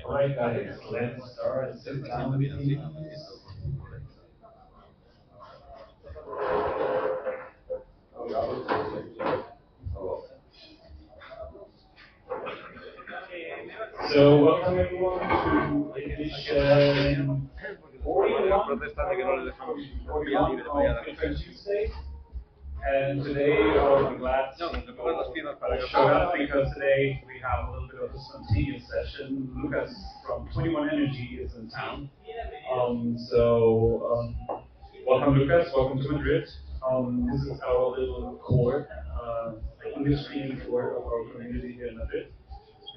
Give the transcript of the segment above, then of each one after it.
Alright guys, let's start. Sit down please. So welcome everyone to edition 41 of Bitcoin Tuesday. And today I'm glad to show up because today we have a little bit of a spontaneous session. Lucas from 21Energy is in town. Welcome Lucas, welcome to Madrid. This is our little core, English speaking core of our community here in Madrid.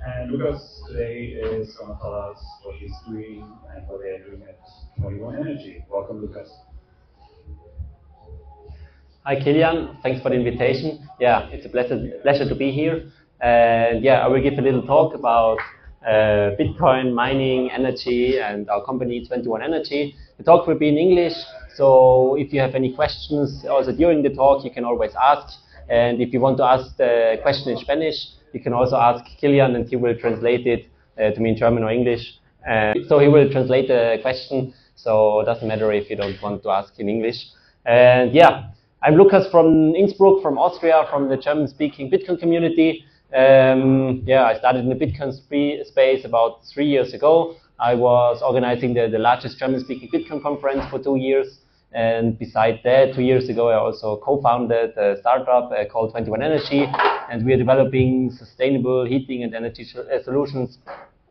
And Lucas today is going to tell us what he's doing and what they are doing at 21Energy. Welcome Lucas. Hi Kilian, thanks for the invitation. Yeah, it's a pleasure to be here. And yeah, I will give a little talk about Bitcoin, mining, energy, and our company 21Energy. The talk will be in English, so if you have any questions also during the talk, you can always ask. And if you want to ask the question in Spanish, you can also ask Kilian and he will translate it to me in German or English. So he will translate the question, so it doesn't matter if you don't want to ask in English. And yeah. I'm Lucas from Innsbruck, from Austria, from the German-speaking Bitcoin community. I started in the Bitcoin space about 3 years ago. I was organizing the largest German-speaking Bitcoin conference for 2 years. And besides that, 2 years ago, I also co-founded a startup called 21Energy. And we are developing sustainable heating and energy solutions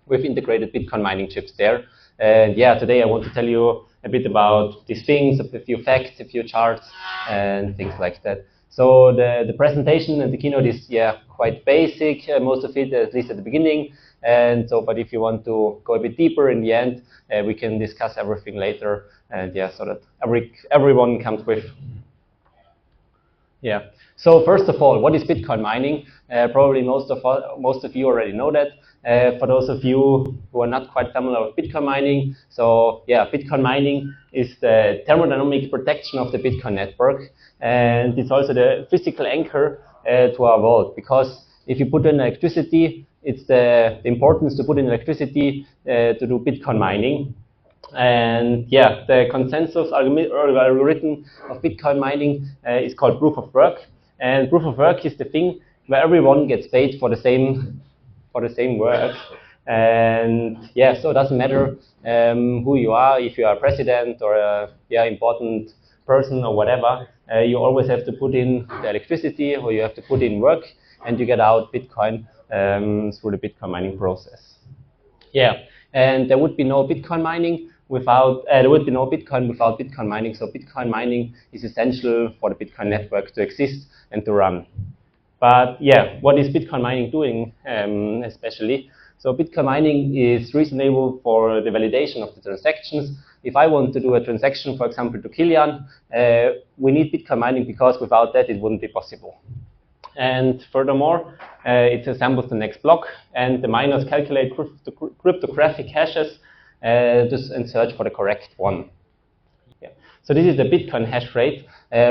with integrated Bitcoin mining chips there. And yeah, today I want to tell you a bit about these things, a few facts, a few charts, and things like that. So the presentation and the keynote is quite basic, most of it, at least at the beginning. And so, but if you want to go a bit deeper in the end, we can discuss everything later. And yeah, so that everyone comes with. Yeah. So first of all, what is Bitcoin mining? Probably most of you already know that. For those of you who are not quite familiar with Bitcoin mining, so yeah, Bitcoin mining is the thermodynamic protection of the Bitcoin network, and it's also the physical anchor to our world. Because if you put in electricity, it's the importance to put in electricity to do Bitcoin mining. And yeah, the consensus algorithm of Bitcoin mining is called proof of work. And proof of work is the thing where everyone gets paid for the same work. And yeah, so it doesn't matter who you are, if you are a president or a important person or whatever, you always have to put in the electricity or you have to put in work and you get out Bitcoin through the Bitcoin mining process. Yeah, and there would be no Bitcoin mining without Bitcoin without Bitcoin mining. So Bitcoin mining is essential for the Bitcoin network to exist and to run. But yeah, what is Bitcoin mining doing especially? So Bitcoin mining is reasonable for the validation of the transactions. If I want to do a transaction, for example, to Kilian, we need Bitcoin mining because without that it wouldn't be possible. And furthermore, it assembles the next block, and the miners calculate cryptographic hashes and search for the correct one. Yeah. So this is the Bitcoin hash rate.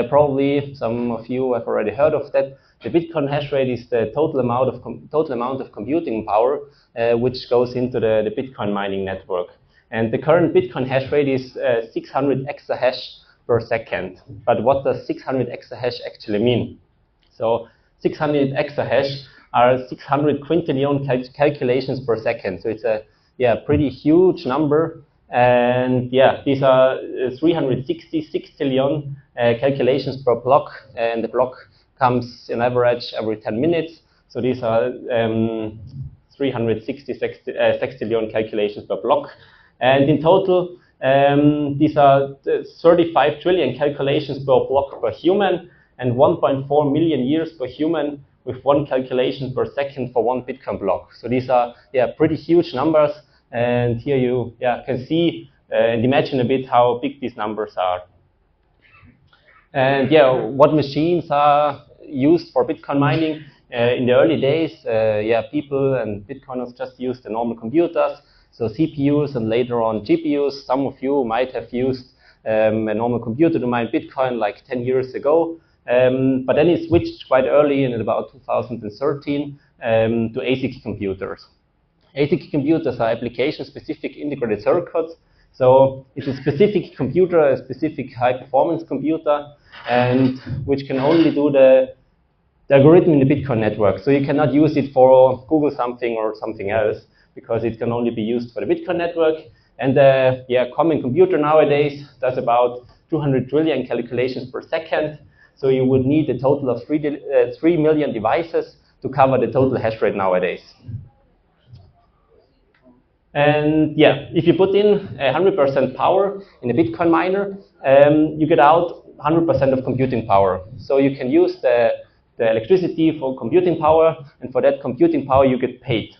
Probably some of you have already heard of that. The Bitcoin hash rate is the total amount of computing power which goes into the Bitcoin mining network. And the current Bitcoin hash rate is 600 exahash per second. But what does 600 exahash actually mean? So 600 exahash are 600 quintillion calculations per second. So it's a pretty huge number. And yeah, these are 366 trillion calculations per block, and the block comes in average every 10 minutes. So these are 366 sextillion calculations per block. And in total, these are 35 trillion calculations per block per human, and 1.4 million years per human, with 1 calculation per second for 1 Bitcoin block. So these are pretty huge numbers. And here you can see and imagine a bit how big these numbers are. And what machines are used for Bitcoin mining? In the early days, people and Bitcoiners just used the normal computers, so CPUs and later on GPUs. Some of you might have used a normal computer to mine Bitcoin like 10 years ago. But then it switched quite early in about 2013 to ASIC computers. ASIC computers are application-specific integrated circuits. So it's a specific computer, a specific high-performance computer, and which can only do the algorithm in the Bitcoin network. So you cannot use it for Google something or something else, because it can only be used for the Bitcoin network. And the common computer nowadays does about 200 trillion calculations per second. So you would need a total of 3 million devices to cover the total hash rate nowadays. And if you put in 100% power in a Bitcoin miner, you get out 100% of computing power. So you can use the electricity for computing power, and for that computing power you get paid.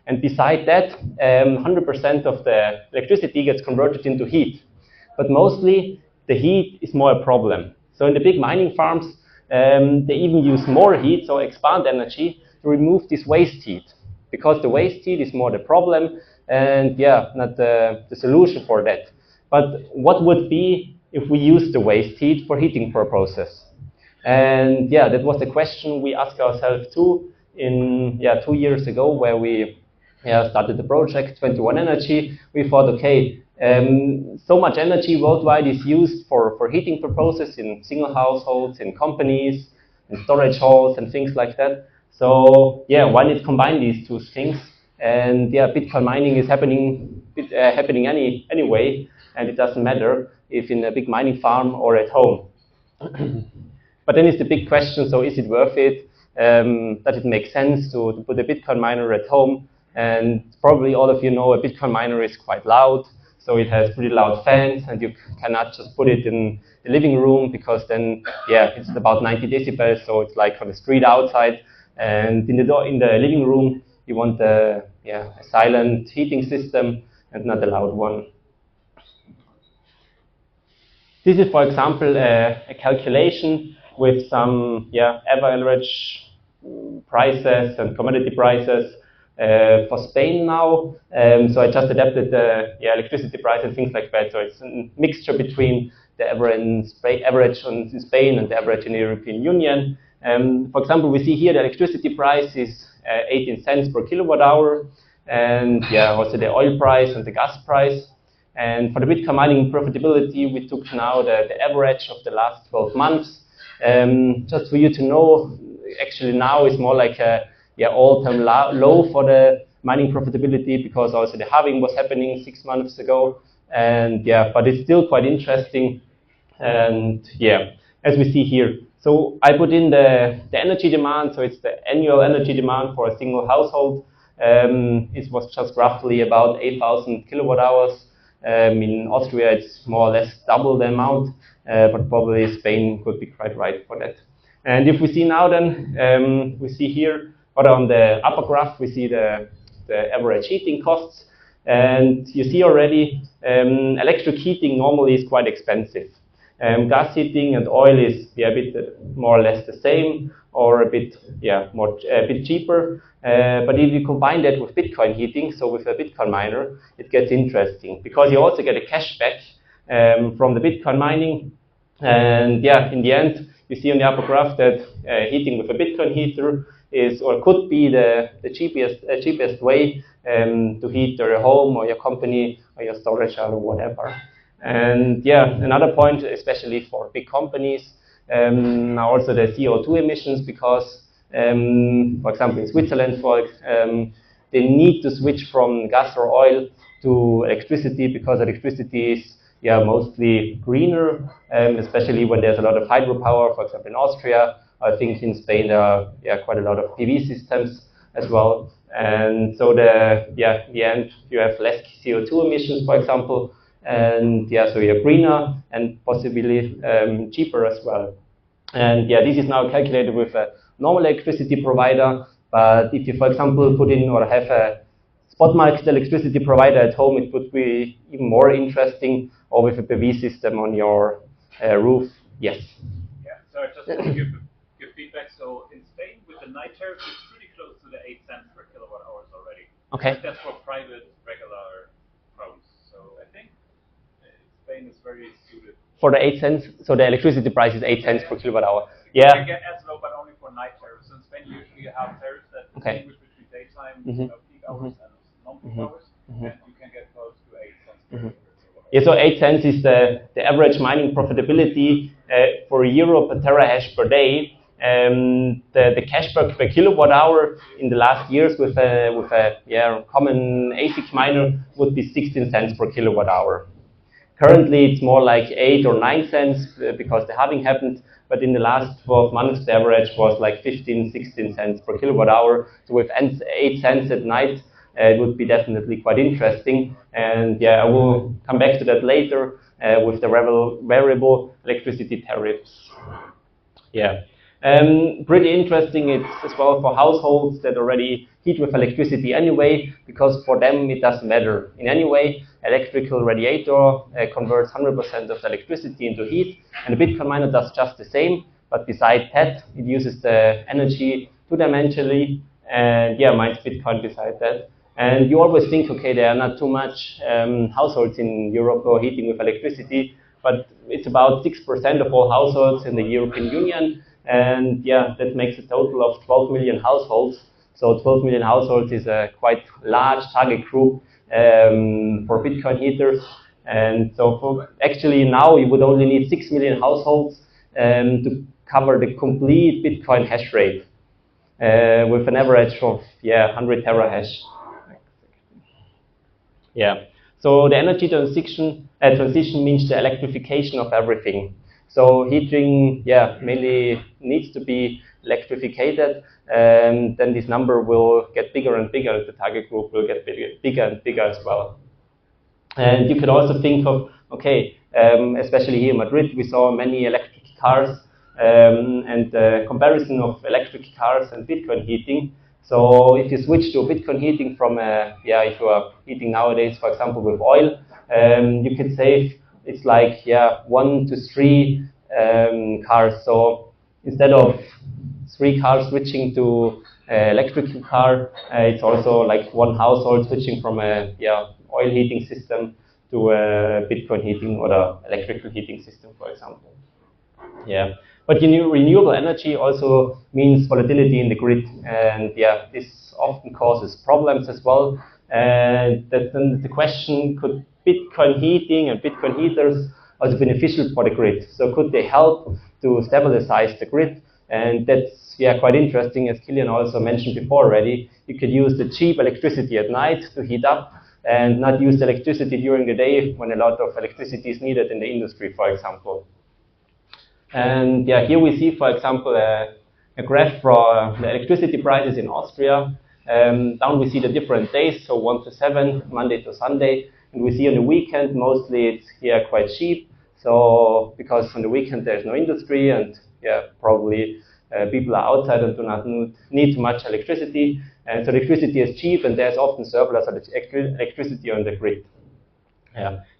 And beside that, 100% of the electricity gets converted into heat. But mostly, the heat is more a problem. So in the big mining farms, they even use more heat, so expand energy, to remove this waste heat. Because the waste heat is more the problem, and not the solution for that. But what would be if we use the waste heat for heating purposes? And that was the question we asked ourselves too in 2 years ago, where we started the project 21Energy. We thought, okay, so much energy worldwide is used for heating purposes in single households, in companies, in storage halls, and things like that. So why not combine these two things? And Bitcoin mining is happening anyway, and it doesn't matter if in a big mining farm or at home. But then it's the big question, so is it worth it? Does it make sense to put a Bitcoin miner at home? And probably all of you know a Bitcoin miner is quite loud, so it has pretty loud fans, and you cannot just put it in the living room, because then, it's about 90 decibels, so it's like on the street outside. And in the living room, you want a silent heating system and not a loud one. This is, for example, a calculation with some average prices and commodity prices for Spain now. So I just adapted the electricity price and things like that. So it's a mixture between the average in Spain and the average in the European Union. For example, we see here the electricity price is 18 cents per kilowatt hour, and also the oil price and the gas price. And for the Bitcoin mining profitability, we took now the average of the last 12 months. Just for you to know, actually now is more like a all-time low for the mining profitability, because also the halving was happening 6 months ago. And but it's still quite interesting. And as we see here. So I put in the energy demand, so it's the annual energy demand for a single household. It was just roughly about 8,000 kilowatt hours. In Austria, it's more or less double the amount, but probably Spain could be quite right for that. And if we see now then, we see here, or on the upper graph, we see the average heating costs. And you see already, electric heating normally is quite expensive. Gas heating and oil is a bit more or less the same, or a bit cheaper. But if you combine that with Bitcoin heating, so with a Bitcoin miner, it gets interesting, because you also get a cashback from the Bitcoin mining. And in the end, you see on the upper graph that heating with a Bitcoin heater is, or could be, the cheapest way to heat your home or your company or your storage or whatever. And another point, especially for big companies, now also the CO2 emissions, because for example in Switzerland, they need to switch from gas or oil to electricity, because electricity is mostly greener, especially when there's a lot of hydropower. For example in Austria, I think in Spain there are quite a lot of PV systems as well. And so in the end you have less CO2 emissions, for example. And so you're greener and possibly cheaper as well. And this is now calculated with a normal electricity provider. But if you, for example, put in or have a spot market electricity provider at home, it would be even more interesting, or with a PV system on your roof. Yes. Yeah. So I just want to give feedback. So in Spain, with the night tariff, it's pretty close to the 8 cents per kilowatt hours already. Okay. That's for private, regular homes. So I think Spain is very suited. For the 8 cents, so the electricity price is 8 cents per kilowatt hour. You can get as low, but only for night tariffs. So in Spain, usually you have tariffs that distinguish between daytime, peak hours, and hours, and you can get close to 8 cents per kilowatt hour. Yeah, so 8 cents is the average mining profitability for euro per terahash per day. The cash per kilowatt hour in the last years with a common ASIC miner would be 16 cents per kilowatt hour. Currently, it's more like 8 or 9 cents because the halving happened, but in the last 12 months, the average was like 15, 16 cents per kilowatt hour. So with 8 cents at night, it would be definitely quite interesting. And yeah, I will come back to that later with the variable electricity tariffs. Yeah. Pretty interesting, it's as well for households that already heat with electricity anyway, because for them it doesn't matter. In any way, electrical radiator converts 100% of the electricity into heat, and the Bitcoin miner does just the same, but besides that, it uses the energy two-dimensionally, and yeah, mines Bitcoin beside that. And you always think, okay, there are not too much households in Europe who are heating with electricity, but it's about 6% of all households in the European Union. And yeah, that makes a total of 12 million households. So 12 million households is a quite large target group for Bitcoin heaters. And so actually now you would only need 6 million households to cover the complete Bitcoin hash rate with an average of 100 terahash. Yeah. So the energy transition means the electrification of everything. So heating, mainly needs to be electrified, and then this number will get bigger and bigger. The target group will get bigger and bigger as well. And you could also think of, okay, especially here in Madrid, we saw many electric cars, and the comparison of electric cars and Bitcoin heating. So if you switch to Bitcoin heating from, if you are heating nowadays, for example, with oil, you could save, it's like, 1 to 3 cars. So instead of 3 cars switching to electric car, it's also like 1 household switching from a oil heating system to a Bitcoin heating or the electrical heating system, for example. Yeah. But renewable energy also means volatility in the grid, and this often causes problems as well. And then the question, could Bitcoin heating and Bitcoin heaters also beneficial for the grid? So could they help to stabilize the grid? And that's quite interesting, as Kilian also mentioned before already. You could use the cheap electricity at night to heat up and not use the electricity during the day when a lot of electricity is needed in the industry, for example. And here we see, for example, a graph for the electricity prices in Austria. Down we see the different days, so 1 to 7, Monday to Sunday. And we see on the weekend, mostly it's here quite cheap. So, because on the weekend there's no industry and probably people are outside and do not need too much electricity. And so electricity is cheap and there's often surplus of electricity on the grid.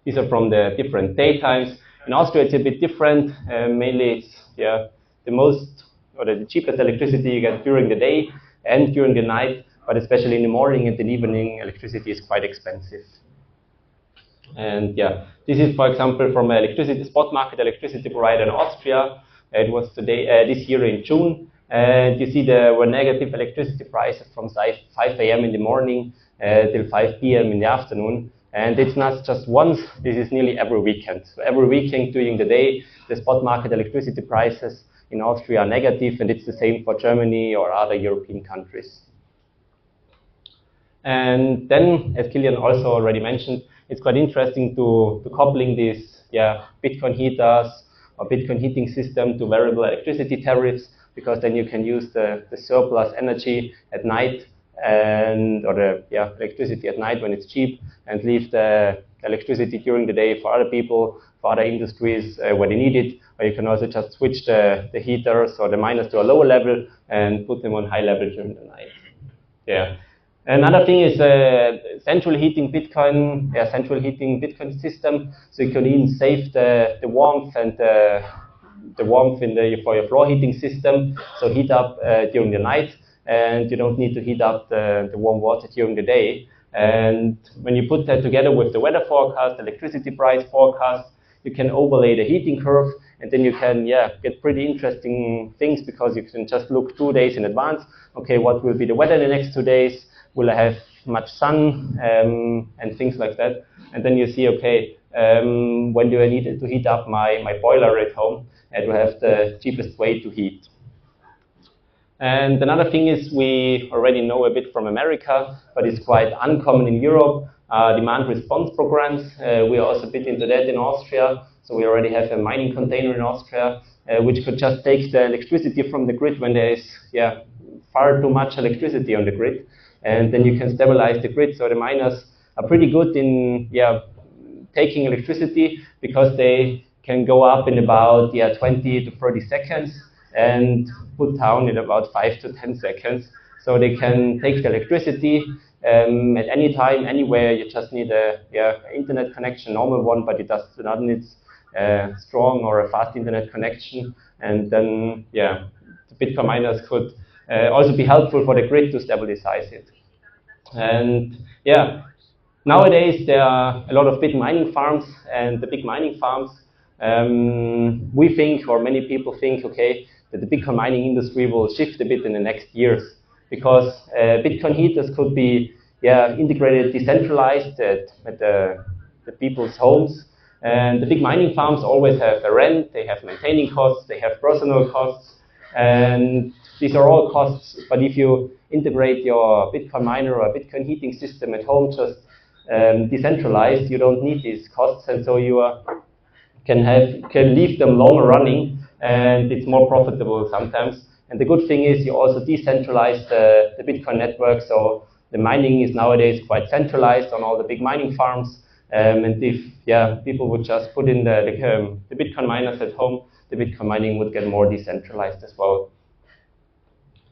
These are from the different daytimes. In Austria, it's a bit different. Mainly, it's the cheapest electricity you get during the day and during the night, but especially in the morning and in the evening, electricity is quite expensive. And this is, for example, from an electricity spot market electricity provider in Austria. It was this year in June, and you see there were negative electricity prices from 5 a.m. in the morning till 5 p.m. in the afternoon. And it's not just once, this is nearly every weekend. So every weekend during the day, the spot market electricity prices in Austria are negative, and it's the same for Germany or other European countries. And then, as Kilian also already mentioned, it's quite interesting to coupling these Bitcoin heaters or Bitcoin heating system to variable electricity tariffs, because then you can use the surplus energy at night or the electricity at night when it's cheap, and leave the electricity during the day for other people, for other industries where they need it. Or you can also just switch the heaters or the miners to a lower level and put them on high level during the night. Another thing is central heating Bitcoin system. So you can even save the warmth and the warmth for your floor heating system. So heat up during the night, and you don't need to heat up the warm water during the day. And when you put that together with the weather forecast, electricity price forecast, you can overlay the heating curve, and then you can get pretty interesting things, because you can just look 2 days in advance. Okay, what will be the weather in the next 2 days? Will I have much sun and things like that. And then you see, okay, when do I need to heat up my boiler at home to have the cheapest way to heat? And another thing is we already know a bit from America, but it's quite uncommon in Europe, demand response programs. We are also a bit into that in Austria. So we already have a mining container in Austria, which could just take the electricity from the grid when there is far too much electricity on the grid. And then you can stabilize the grid. So the miners are pretty good in taking electricity because they can go up in about 20 to 30 seconds and put down in about 5 to 10 seconds. So they can take the electricity at any time, anywhere. You just need a internet connection, normal one, but it does not need strong or a fast internet connection. And then the Bitcoin miners could also be helpful for the grid to stabilize it. And nowadays there are a lot of big mining farms, and the big mining farms, we think, or many people think, okay, that the Bitcoin mining industry will shift a bit in the next years, because Bitcoin heaters could be integrated, decentralized at the people's homes. And the big mining farms always have a rent, they have maintaining costs, they have personal costs, and these are all costs. But if you integrate your Bitcoin miner or Bitcoin heating system at home just decentralized, you don't need these costs, and so you can leave them longer running, and it's more profitable sometimes. And the good thing is you also decentralize the Bitcoin network, so the mining is nowadays quite centralized on all the big mining farms. And if people would just put in the Bitcoin miners at home, the Bitcoin mining would get more decentralized as well.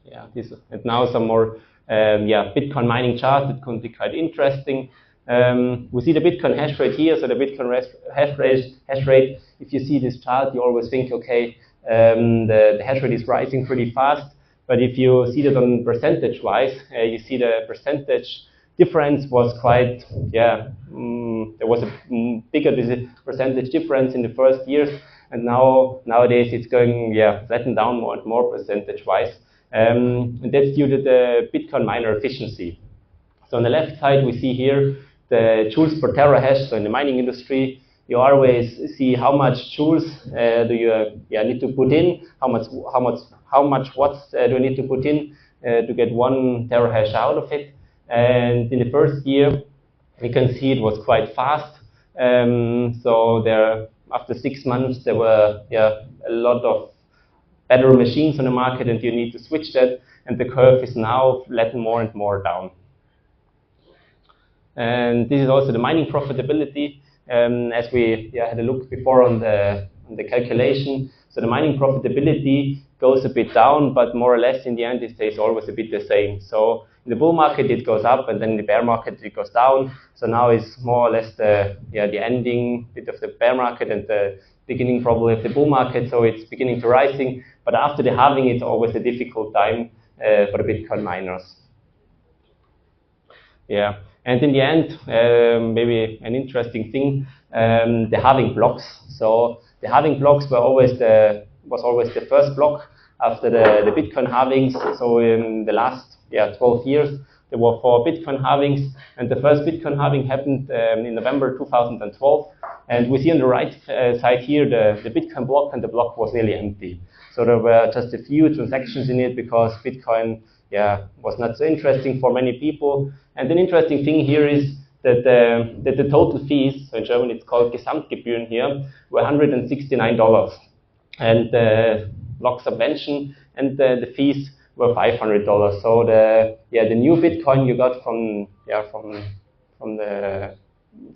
And now some more Bitcoin mining charts that could be quite interesting. We see the Bitcoin hash rate here, so the Bitcoin hash rate. If you see this chart, you always think, okay, the hash rate is rising pretty fast. But if you see that on percentage-wise, you see the percentage difference was quite, there was a bigger percentage difference in the first years, and nowadays it's going, flatten down more and more percentage-wise. And that's due to the Bitcoin miner efficiency. So on the left side, we see here the joules per terahash. So in the mining industry, you always see how much joules do you need to put in, how much watts do you need to put in to get 1 terahash out of it. And in the first year, we can see it was quite fast. So there, after 6 months, there were a lot of better machines on the market, and you need to switch that. And the curve is now flattened more and more down. And this is also the mining profitability. As we had a look before on the calculation, so the mining profitability goes a bit down, but more or less in the end it stays always a bit the same. So in the bull market it goes up, and then in the bear market it goes down. So now it's more or less the ending bit of the bear market and the beginning probably of the bull market. So it's beginning to rising, but after the halving it's always a difficult time for the Bitcoin miners. And in the end, maybe an interesting thing, the halving blocks. So the halving blocks was always the first block after the Bitcoin halvings. So in the last 12 years, there were 4 Bitcoin halvings, and the first Bitcoin halving happened in November 2012. And we see on the right side here the Bitcoin block, and the block was nearly empty. So there were just a few transactions in it because Bitcoin was not so interesting for many people. And an interesting thing here is that the total fees, so in German it's called Gesamtgebühren here, were $169. And the block subvention and the fees were $500. So the new Bitcoin you got from the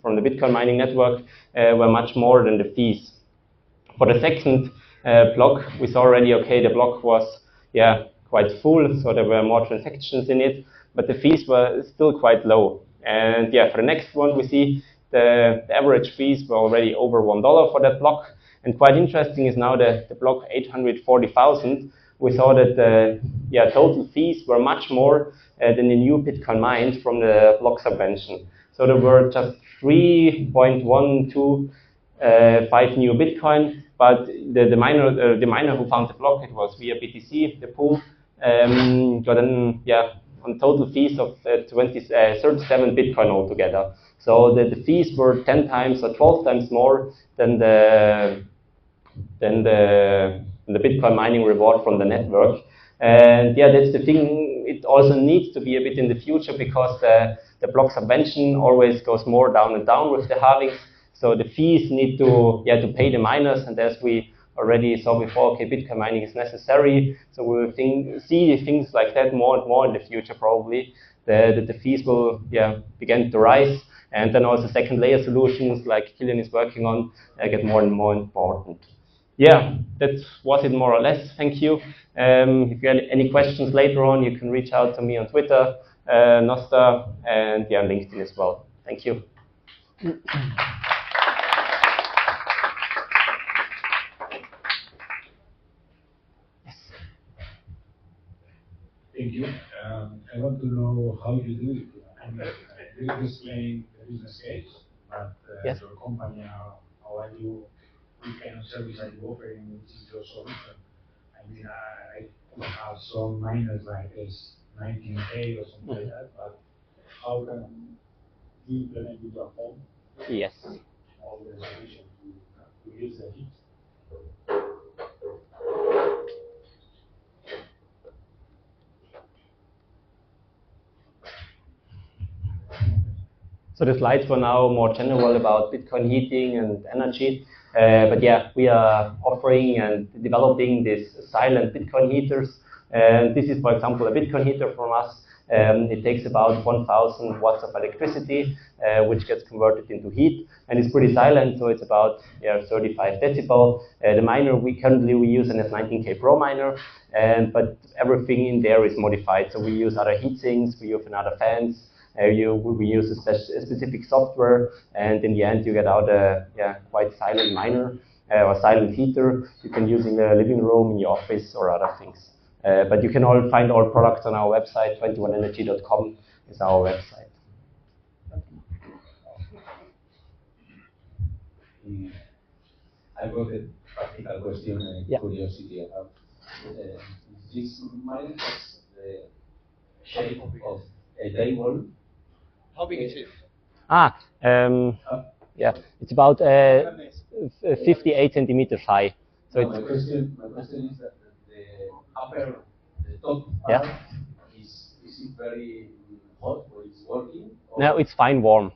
Bitcoin mining network were much more than the fees. For the second block, we saw already, okay, the block was quite full, so there were more transactions in it, but the fees were still quite low. And for the next one, we see the average fees were already over $1 for that block. And quite interesting is now the block 840,000. We saw that the total fees were much more than the new Bitcoin mined from the block subvention. So there were just 3.125 new Bitcoin, but the miner who found the block, it was via BTC, the pool, got on total fees of 37 Bitcoin altogether. So the fees were 10 times or 12 times more than the Bitcoin mining reward from the network. And yeah, that's the thing. It also needs to be a bit in the future because the block subvention always goes more down and down with the halvings. So the fees need to pay the miners, and as we already saw before, okay, Bitcoin mining is necessary. So we will see things like that more and more in the future probably. The fees will begin to rise, and then also second layer solutions like Killian is working on get more and more important. Yeah, that was it more or less. Thank you. If you have any questions later on, you can reach out to me on Twitter, Nostra, and on LinkedIn as well. Thank you. Thank you. I want to know how you do it. I mean, you explain the business case, but Yes. your company, how are you, what kind of service are you offering, which is your solution? I mean, I could have some miners like this 19K or something like that, but how can you implement with your home Yes. all the solution to use the heat? So the slides were now more general about Bitcoin heating and energy. But yeah, we are offering and developing these silent Bitcoin heaters. And this is, for example, a Bitcoin heater from us. It takes about 1,000 watts of electricity, which gets converted into heat, and it's pretty silent. So it's about 35 decibel. The miner we use an S19K Pro miner, but everything in there is modified. So we use other heat sinks, we use another fans. We use a specific software, and in the end you get out a quite silent miner or silent heater you can use in the living room, in your office, or other things. But you can find all products on our website. 21energy.com is our website. I got a practical question, curiosity about this miner has the shape of a table. How big is it? It's about 58 centimeters high. So no, my question is that the top part, is it very hot or it's working? Or? No, it's fine warm.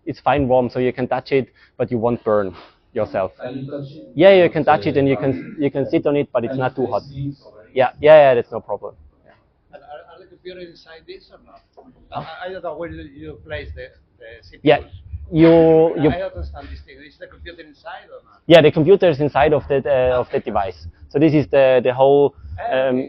It's fine warm, so you can touch it, but you won't burn yourself. Can you touch it? Yeah, you can touch it and you can sit on it, but it's not too hot. Yeah, that's no problem. And are the computers inside this or not? I don't know where you place the CPUs. Yeah, I don't understand this thing. Is the computer inside or not? Yeah, the computer is inside of the device. So this is the whole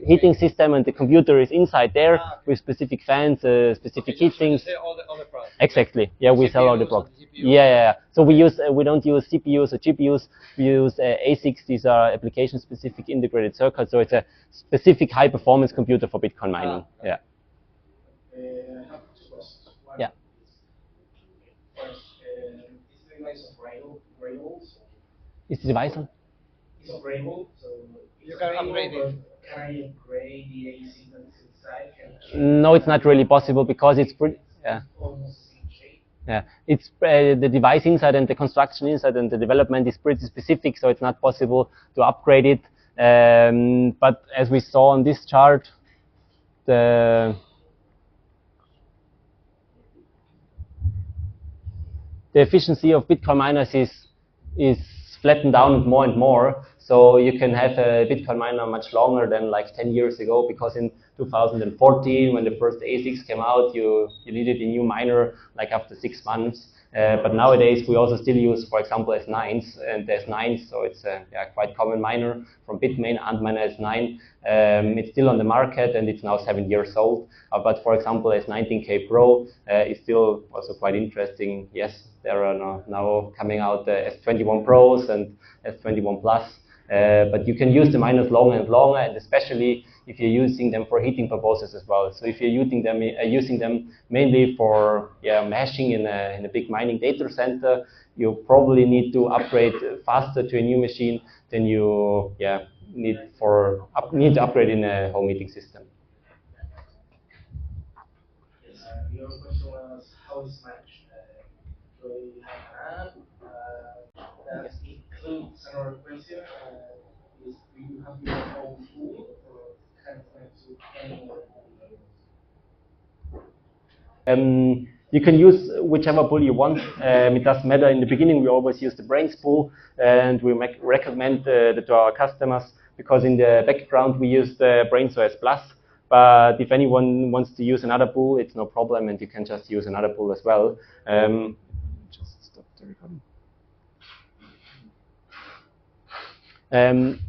heating system, and the computer is inside there with specific fans, specific heat sinks. All the products. Exactly. Yeah, we sell all the products. Yeah. So we don't use CPUs or GPUs. We use ASICs. These are application-specific integrated circuits. So it's a specific high-performance computer for Bitcoin mining. Yeah. I have two questions. One Yeah. First, is the device upgradable? Is the device on? It's upgradable, so you can upgrade it. Can I upgrade the AC that's inside? No, it's not really possible because it's pretty. Yeah. Almost the same shape. Yeah, it's the device inside and the construction inside and the development is pretty specific, so it's not possible to upgrade it. But as we saw on this chart, the efficiency of Bitcoin miners is flattened down more and more. So you can have a Bitcoin miner much longer than like 10 years ago, because in 2014, when the first ASICs came out, you needed a new miner like after 6 months. But nowadays we also still use, for example, S9s, and the S9s, so it's a quite common miner from Bitmain, Antminer S9. It's still on the market and it's now 7 years old. But for example, S19K Pro is still also quite interesting. Yes, there are now coming out S21 Pros and S21 Plus. But you can use the miners longer and longer, and especially if you're using them for heating purposes as well. So if you're using them mainly for meshing in a big mining data center, you probably need to upgrade faster to a new machine than you need to upgrade in a home heating system. how it's managed. So you have an app that includes another question. Is do you have your own tool or can it connect to any other tool? You can use whichever pool you want. It doesn't matter. In the beginning, we always use the brains pool, and we recommend that to our customers because in the background we use the BrainSOS Plus. But if anyone wants to use another pool, it's no problem, and you can just use another pool as well. Just stop the recording.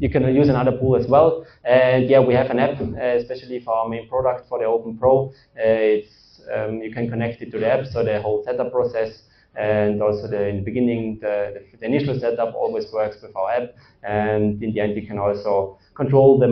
You can use another pool as well. And yeah, we have an app, especially for our main product, for the Open Pro. You can connect it to the app, so the whole setup process and also in the beginning, the initial setup always works with our app. And in the end, you can also control the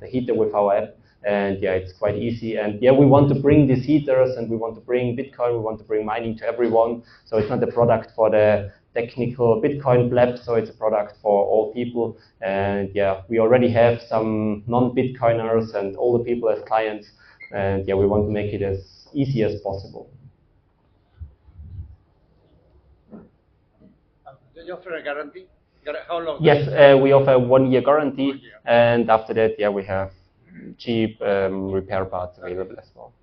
heater with our app. And yeah, it's quite easy. And yeah, we want to bring these heaters and we want to bring Bitcoin, we want to bring mining to everyone. So it's not a product for the technical Bitcoin pleb, so it's a product for all people. And yeah, we already have some non-Bitcoiners and all the people as clients. And yeah, we want to make it as easy as possible. Do you offer a guarantee? How long? Yes, we offer a 1-year guarantee, and after that, yeah, we have cheap repair parts available as well.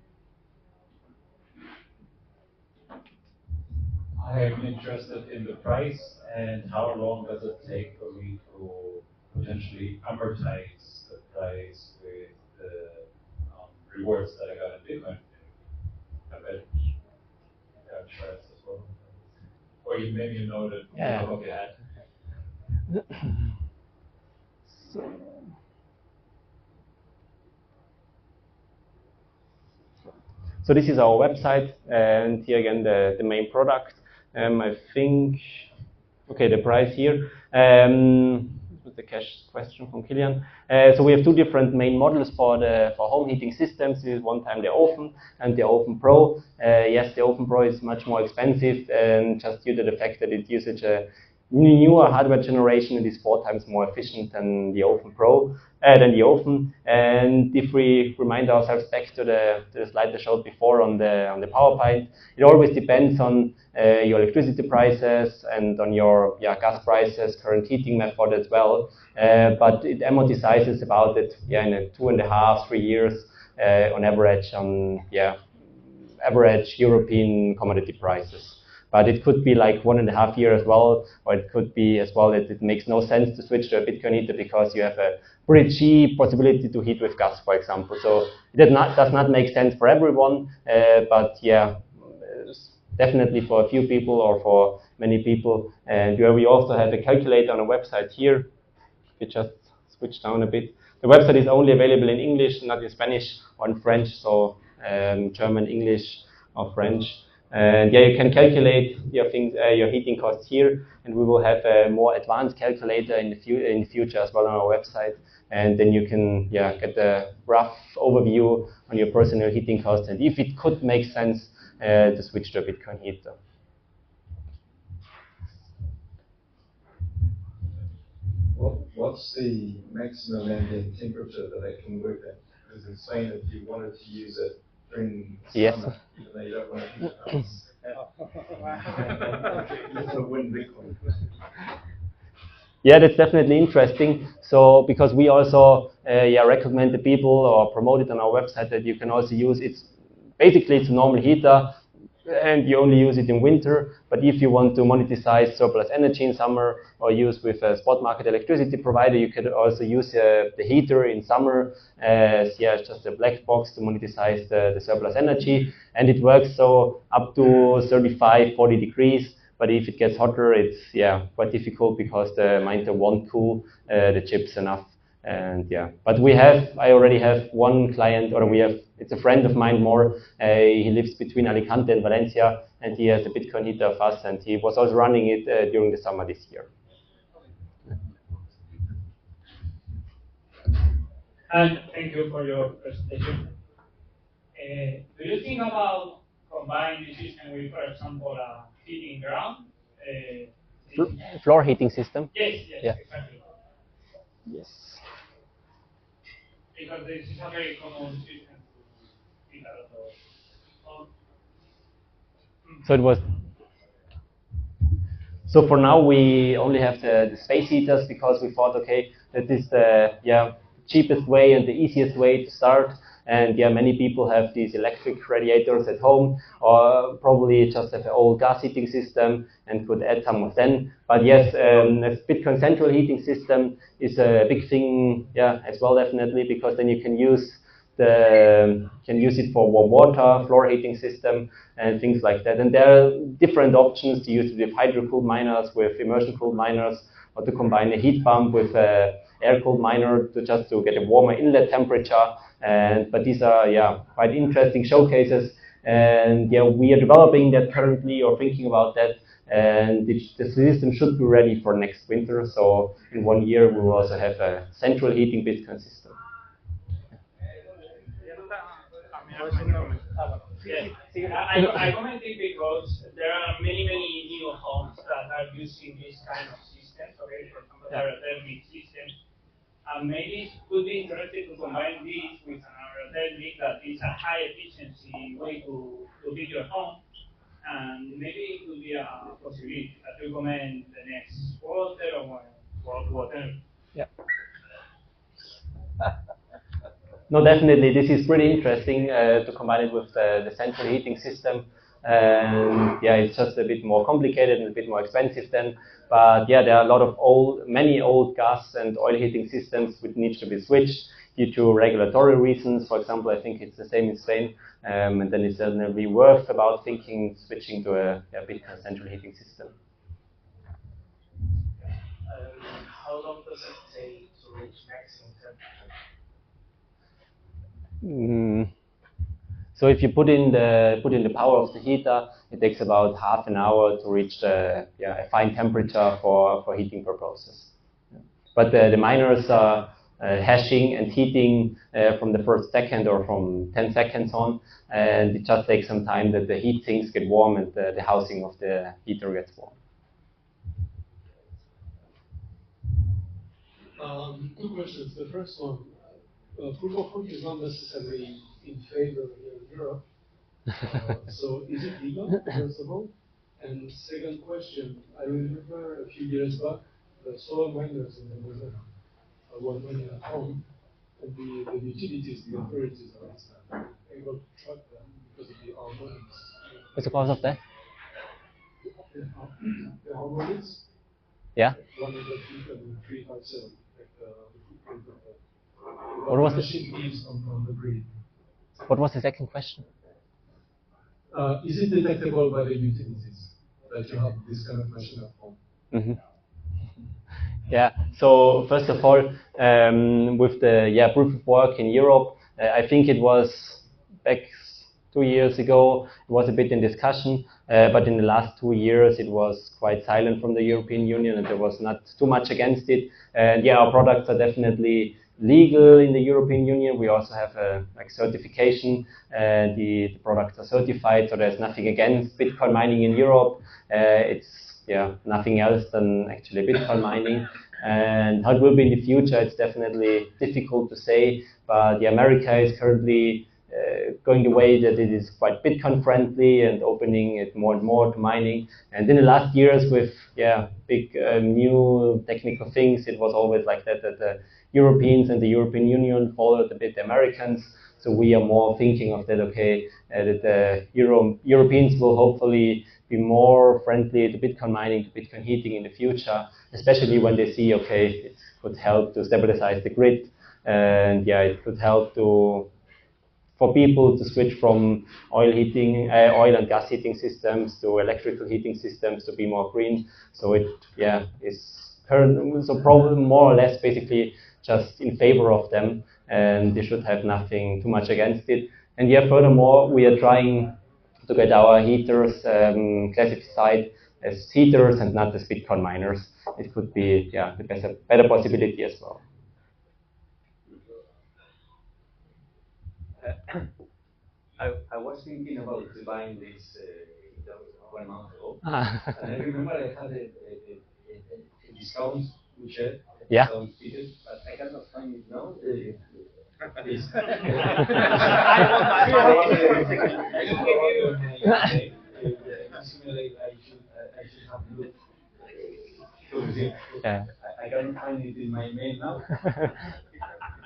I'm interested in the price and how long does it take for me to potentially amortize the price with the rewards that I got in Bitcoin. I bet insurance as well. Or maybe you know that Yeah. you look at. So this is our website, and here again the main product. I think, okay, the price here. With the cash question from Kilian. So we have two different main models for home heating systems. This is one time the Open and the Open Pro. Yes, the Open Pro is much more expensive, and just due to the fact that it uses a newer hardware generation, it is 4 times more efficient than the Open Pro, than the Open. And if we remind ourselves back to the slide I showed before on the PowerPoint, it always depends on your electricity prices and on your gas prices, current heating method as well. But it amortizes about it in a 2.5-3 years on average on average European commodity prices. But it could be like 1.5 years as well, or it could be as well that it makes no sense to switch to a Bitcoin heater because you have a pretty cheap possibility to heat with gas, for example. So it does not make sense for everyone, but yeah, definitely for a few people or for many people. And we also have a calculator on a website here. You just switch down a bit. The website is only available in English, not in Spanish or in French, so German, English, or French. And yeah, you can calculate your heating costs here, and we will have a more advanced calculator in the future as well on our website. And then you can get a rough overview on your personal heating costs and if it could make sense to switch to a Bitcoin heater. What's the maximum ambient temperature that it can work at? Because in Spain, if you wanted to use it during summer, even though you don't want to heat it win Bitcoin. Yeah, that's definitely interesting. So because we also recommend the people or promote it on our website that you can also use it. Basically, it's a normal heater, and you only use it in winter. But if you want to monetize surplus energy in summer or use with a spot market electricity provider, you could also use the heater in summer as just a black box to monetize the surplus energy. And it works so up to 35, 40 degrees. But if it gets hotter, it's quite difficult because the miner won't cool the chips enough. And but I already have one client, it's a friend of mine more. He lives between Alicante and Valencia, and he has a Bitcoin heater of us, and he was also running it during the summer this year. And thank you for your presentation. Do you think about combining the system with, for example, a heating ground? Floor heating system? Yes, exactly. Yes. Because this is a very common system to heat a lot of. So it was. So for now we only have the space heaters because we thought, okay, that is the cheapest way and the easiest way to start. And many people have these electric radiators at home, or probably just have an old gas heating system and could add some of them. But yes, a Bitcoin central heating system is a big thing, as well, definitely, because then you can use it for warm water, floor heating system, and things like that. And there are different options to use with hydro-cooled miners, with immersion-cooled miners, or to combine a heat pump with a air-cooled miner to get a warmer inlet temperature. But these are quite interesting showcases. And we are developing that currently, or thinking about that. And the system should be ready for next winter. So in 1 year, we will also have a central heating Bitcoin system. I commented because there are many new homes that are using this kind of systems. Okay, for example, there are thermic systems, and maybe it could be interesting to combine this with an aerodynamic that is a high efficiency way to heat your home, and maybe it could be a possibility that you recommend the next quarter or whatever. Yeah. No, definitely. This is pretty interesting to combine it with the central heating system. And it's just a bit more complicated and a bit more expensive then. But there are a lot of many old gas and oil heating systems which need to be switched due to regulatory reasons. For example, I think it's the same in Spain. And then it's certainly worth about switching to a Bitcoin central heating system. How long does it take to reach maximum temperature? So if you put in the power of the heater, it takes about half an hour to reach a fine temperature for heating purposes. But the miners are hashing and heating from the first second or from 10 seconds on, and it just takes some time that the heat sinks get warm and the housing of the heater gets warm. Two questions. The first one, proof of work is not necessarily in favor here in Europe. So is it legal, first of all? And second question, I remember a few years back, the solar miners in the Netherlands were running at home, and the utilities, the authorities are able to track them because of the harmonics. What's the cause of that? The harmonics? Yeah. 100 feet and 357, like the footprint of the what was machine leaves on the grid. What was the second question? Is it detectable by the utilities that you have this kind of machine at home? Mm-hmm. Yeah. So first of all, with the proof of work in Europe, I think it was back 2 years ago. It was a bit in discussion, but in the last 2 years, it was quite silent from the European Union, and there was not too much against it. And our products are definitely legal in the European Union. We also have a certification. The products are certified, so there's nothing against Bitcoin mining in Europe. It's nothing else than actually Bitcoin mining. And how it will be in the future, it's definitely difficult to say. But America is currently going the way that it is quite Bitcoin friendly and opening it more and more to mining. And in the last years with big new technical things, it was always like that the Europeans and the European Union followed a bit the Americans. So we are more thinking of that, that the Europeans will hopefully be more friendly to Bitcoin mining, to Bitcoin heating in the future, especially when they see, it could help to stabilize the grid, and it could help for people to switch from oil and gas heating systems to electrical heating systems to be more green. So it is probably more or less basically just in favor of them, and they should have nothing too much against it. And furthermore, we are trying to get our heaters classified as heaters and not as Bitcoin miners. It could be the better possibility as well. I was thinking about buying this 1 month ago. And I remember I had a discount widget, discount ticket, but I cannot find it now. Please. question. Yeah. I can't find it in my mail now.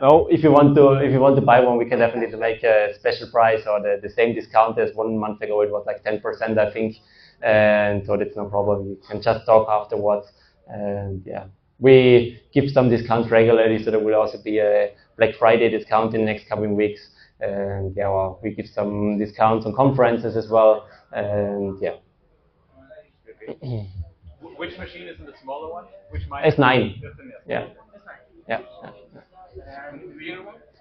No, if you want to buy one, we can definitely make a special price or the same discount as 1 month ago. It was like 10%, I think, and so that's no problem. You can just talk afterwards, and yeah, we give some discounts regularly, so there will also be a Black Friday discount in the next coming weeks, and yeah, well, we give some discounts on conferences as well, and yeah. Which machine is in the smaller one? Which S9. Yeah. Yeah.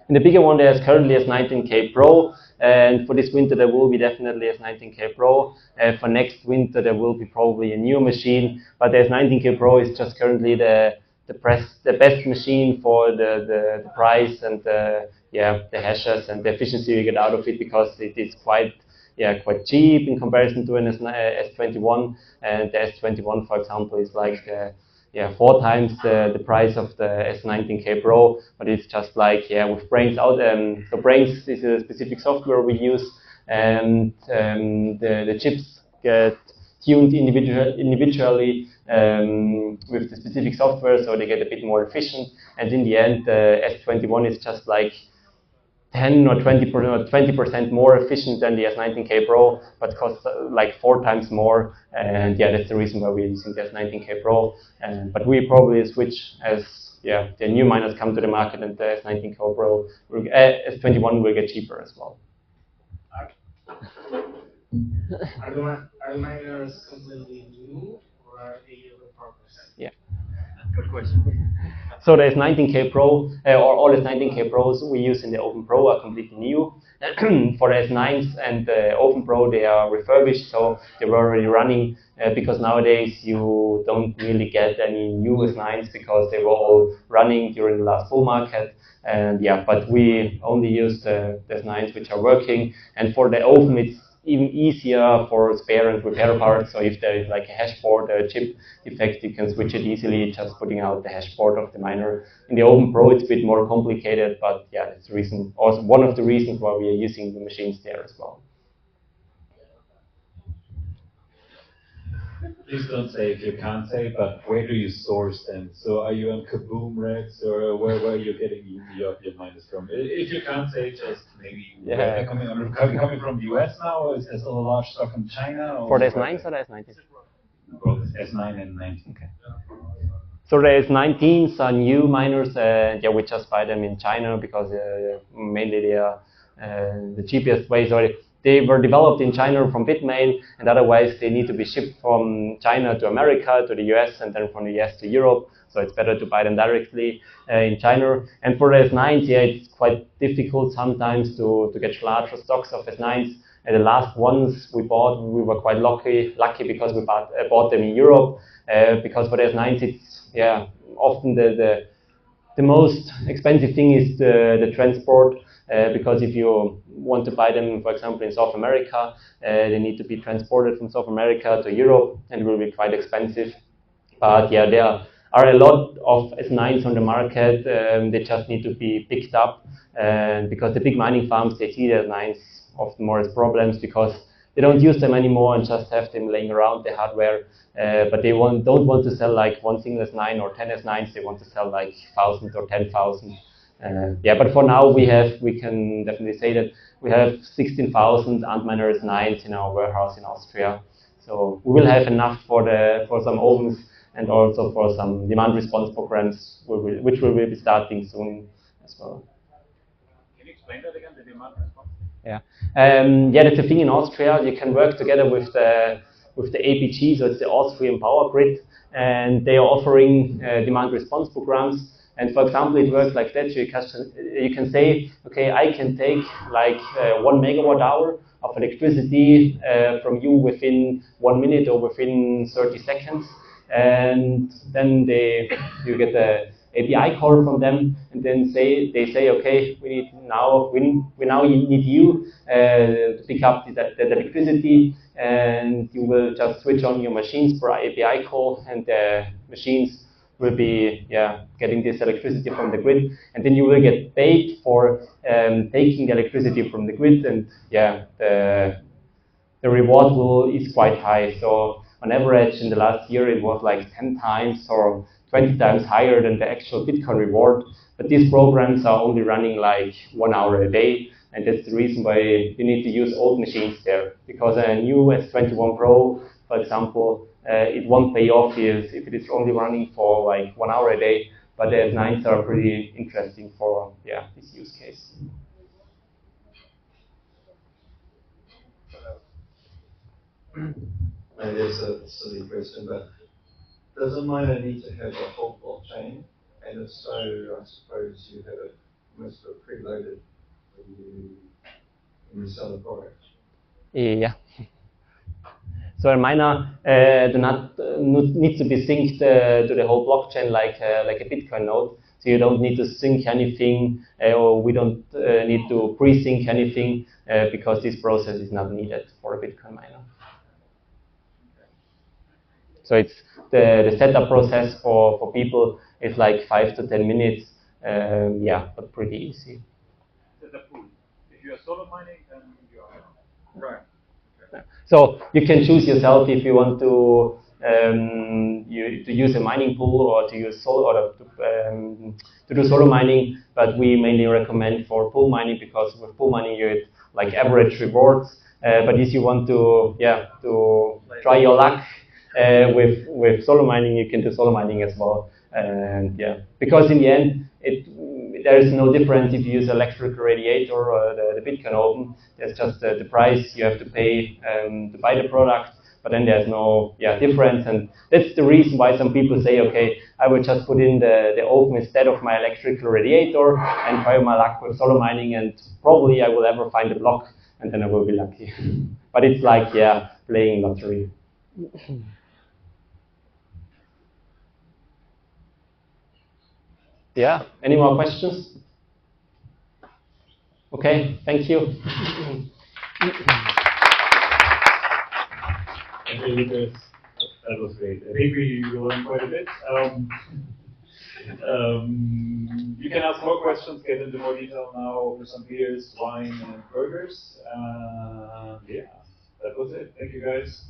In the bigger one, there's currently S19K Pro, and for this winter there will be definitely S19K Pro. For next winter there will be probably a new machine, but the S19K Pro is just currently the best machine for the price and the hashes and the efficiency you get out of it, because it is quite cheap in comparison to an S21, and the S21, for example, is like 4 times the price of the S19K Pro, but it's just like, with Brains out. So Brains is a specific software we use, and the chips get tuned individually with the specific software, so they get a bit more efficient. And in the end, the S21 is just like 10 or 20% more efficient than the S19K Pro, but costs like 4 times more. And yeah, that's the reason why we're using the S19K Pro. But we probably switch as the new miners come to the market, and the S19K Pro, S21 will get cheaper as well. Are the miners completely new, or are they repurposed? Yeah. Good question. So the S19K Pro, or all S19K Pros we use in the Open Pro are completely new. For the S9s and the Open Pro, they are refurbished, so they were already running, because nowadays you don't really get any new S9s because they were all running during the last bull market. And but we only use the S9s which are working. And for the Open, it's even easier for spare and repair parts. So if there is like a hash board or a chip defect, you can switch it easily just putting out the hash board of the miner. In the Open Pro, it's a bit more complicated, but that's the reason, also one of the reasons why we are using the machines there as well. Please don't say if you can't say, but where do you source them? So are you on Kaboom Reds, or where are you getting your miners from? If you can't say, just maybe where coming from the US now, or is there still a large stock in China? Or for the S9s or the S19s? Both S9 and 19. Okay. So the S19s are new miners, we just buy them in China because mainly they are the cheapest way. So they were developed in China from Bitmain, and otherwise they need to be shipped from China to America, to the US, and then from the US to Europe. So it's better to buy them directly in China. And for the S9s, it's quite difficult sometimes to get larger stocks of S9s. And the last ones we bought, we were quite lucky because we bought them in Europe. Because for the S9s, it's often the most expensive thing is the transport. Because if you want to buy them, for example, in South America, they need to be transported from South America to Europe, and it will be quite expensive. But there are a lot of S9s on the market. They just need to be picked up, and because the big mining farms, they see the S9s often more as problems because they don't use them anymore and just have them laying around the hardware. But they don't want to sell like one single S9 or 10 S9s. They want to sell like 1,000 or 10,000. But for now we can definitely say that we have 16,000 Antminer S9s in our warehouse in Austria. So we will have enough for some Opens and also for some demand response programs, which we will be starting soon as well. Can you explain that again, the demand response? That's the thing in Austria. You can work together with the APG, so it's the Austrian Power Grid, and they are offering demand response programs. And for example, it works like that. You can say, okay, I can take like 1 megawatt hour of electricity from you within 1 minute or within 30 seconds. And then you get the API call from them, and then they say, okay, we now need you to pick up the electricity, and you will just switch on your machines for API call, and the machines will be getting this electricity from the grid, and then you will get paid for taking the electricity from the grid, and the reward is quite high. So on average in the last year it was like 10 times or 20 times higher than the actual Bitcoin reward. But these programs are only running like 1 hour a day, and that's the reason why you need to use old machines there. Because a new S21 Pro, for example, it won't pay off if it is only running for like 1 hour a day. But the S9s are pretty interesting for this use case. Maybe it's a silly question, but does a miner need to have a whole blockchain? And if so, I suppose you have it most of it preloaded when you sell the product. Yeah. So a miner do not need to be synced to the whole blockchain like a Bitcoin node. So you don't need to sync anything, or we don't need to pre-sync anything because this process is not needed for a Bitcoin miner. So it's the setup process for people is like 5 to 10 minutes. But pretty easy. The pool. If you are solo mining, then you are right. So you can choose yourself if you want to use a mining pool or to use solo or to do solo mining. But we mainly recommend for pool mining because with pool mining you get like average rewards. But if you want to try your luck with solo mining, you can do solo mining as well. And because in the end there is no difference if you use electrical radiator or the Bitcoin Open. There's just the price you have to pay to buy the product, but then there's no difference. And that's the reason why some people say, okay, I will just put in the Open instead of my electrical radiator and try my luck with solo mining, and probably I will ever find a block, and then I will be lucky. But it's like, playing lottery. Yeah, any more questions? Okay, thank you. Okay, Lucas, that was great. I think we learned quite a bit. You can ask more questions, get into more detail now over some beers, wine, and burgers. That was it. Thank you, guys.